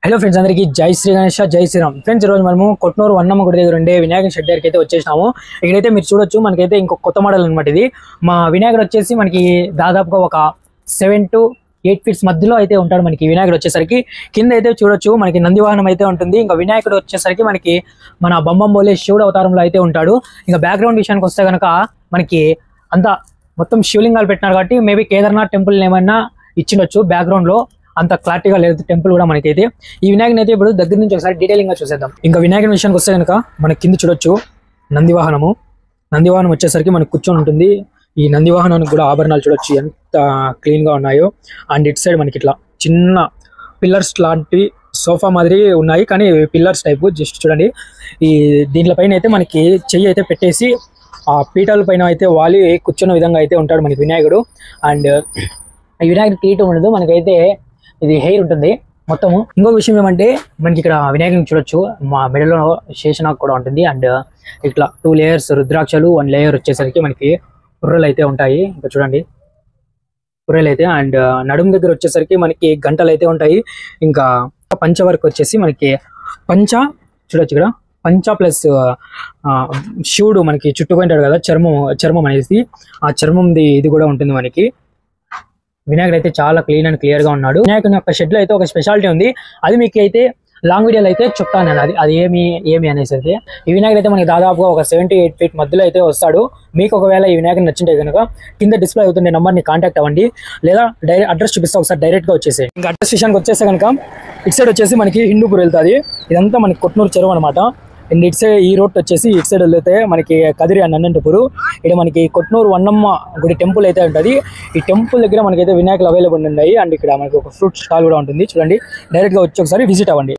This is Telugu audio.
హలో ఫ్రెండ్స్, అందరికీ జై శ్రీ గణేష్, జై శ్రీరామ్. ఫ్రెండ్స్, ఈరోజు మనము కొట్నూరు వన్నమ్మ గుడి దగ్గర ఉండే వినాయక షెడ్ దగ్గరికి అయితే వచ్చేసినాము. ఇక్కడైతే మీరు చూడొచ్చు, మనకైతే ఇంకొక కొత్త మోడల్ అనమాట. ఇది మా వినాయకుడు వచ్చేసి మనకి దాదాపుగా ఒక 7 to 8 feet మధ్యలో అయితే ఉంటాడు. మనకి వినాయకుడు వచ్చేసరికి కింద అయితే చూడొచ్చు, మనకి నంది వాహనం అయితే ఉంటుంది. ఇంకా వినాయకుడు వచ్చేసరికి మనకి మన బొమ్మం బోలే శివుడు అవతారంలో అయితే ఉంటాడు. ఇంకా బ్యాక్గ్రౌండ్ విషయానికి వస్తే కనుక మనకి అంతా మొత్తం శివలింగాలు పెట్టినారు కాబట్టి మేబీ కేదార్నాథ్ టెంపుల్ ఏమన్నా ఇచ్చిండొచ్చు. బ్యాక్గ్రౌండ్ లో అంత క్లారిటీగా లేదు టెంపుల్ కూడా మనకైతే. ఈ వినాయకుని అయితే ఇప్పుడు దగ్గర నుంచి ఒకసారి డీటెయిలింగ్ గా చూసేద్దాం. ఇంకా వినాయకుని విషయానికి వస్తే కనుక మనకి కింద చూడొచ్చు నందివాహనము. నందివాహనం వచ్చేసరికి మనకు కూర్చొని ఉంటుంది. ఈ నందివాహనానికి కూడా ఆభరణాలు చూడొచ్చు ఎంత క్లీన్ గా ఉన్నాయో. అండ్ ఇట్ సైడ్ మనకి ఇట్లా చిన్న పిల్లర్స్ లాంటివి సోఫా మాదిరి ఉన్నాయి, కానీ పిల్లర్స్ టైపు. జస్ట్ చూడండి, ఈ దీంట్లపైన అయితే మనకి చెయ్యి అయితే పెట్టేసి ఆ పీఠాల పైన అయితే వాలి కూర్చున్న విధంగా అయితే ఉంటాడు మనకి వినాయకుడు. అండ్ ఈ వినాయకుడు కిరీటం ఉండదు, మనకైతే ఇది హెయిర్ ఉంటుంది మొత్తము. ఇంకో విషయం ఏమంటే మనకి ఇక్కడ వినాయకుని చూడొచ్చు, మా మెడలో శేషనాగ్ కూడా ఉంటుంది. అండ్ ఇట్లా 2 layers రుద్రాక్షలు, 1 layer వచ్చేసరికి మనకి పుర్రలు అయితే ఉంటాయి. ఇంకా చూడండి పుర్రలు అయితే. అండ్ నడుము దగ్గర వచ్చేసరికి మనకి గంటలు అయితే ఉంటాయి. ఇంకా పంచ వరకు వచ్చేసి మనకి పంచ చూడొచ్చు, ఇక్కడ పంచ ప్లస్ శివుడు మనకి చుట్టుకుంటాడు కదా, చర్మం అనేసి ఆ చర్మంది ఇది కూడా ఉంటుంది మనకి. వినాయకుడు అయితే చాలా క్లీన్ అండ్ క్లియర్ గా ఉన్నాడు. వినాయకుని యొక్క షెడ్ లో అయితే ఒక స్పెషాలిటీ ఉంది, అది మీకు అయితే లాంగ్ వీడియోలో అయితే చెప్తాను. అది ఏమి అనేసి అయితే ఈ వినాయకుడు అయితే మనకి దాదాపుగా ఒక 7 to 8 feet మధ్యలో అయితే వస్తాడు. మీకు ఒకవేళ ఈ వినాయకుడు నచ్చింటే కనుక కింద డిస్ప్లే అవుతుండే నంబర్ని కాంటాక్ట్ అవ్వండి, లేదా అడ్రస్ చూపిస్తే ఒకసారి డైరెక్ట్ గా వచ్చేసి. ఇంకా అడ్రస్ విషయానికి వచ్చేస్తే కనుక ఇటు సైడ్ వచ్చేసి మనకి హిందూపూర్ వెళ్తుంది. ఇదంతా మనకి కొట్నూరు చెరువు అనమాట. అండ్ ఇటు సైడ్ ఈ రోడ్ వచ్చేసి ఇటు సైడ్ వెళ్తే మనకి కదిరి అండ్ అనంతపురం. ఇక్కడ మనకి కొట్నూరు వన్నమ్మ గుడి టెంపుల్ అయితే ఉంటుంది. ఈ టెంపుల్ దగ్గర మనకైతే వినాయకులు అవైలబుల్ ఉన్నాయి. అండ్ ఇక్కడ మనకి ఒక ఫ్రూట్ స్టాల్ కూడా ఉంటుంది. చూడండి, డైరెక్ట్ గా వచ్చి ఒకసారి విజిట్ అవ్వండి.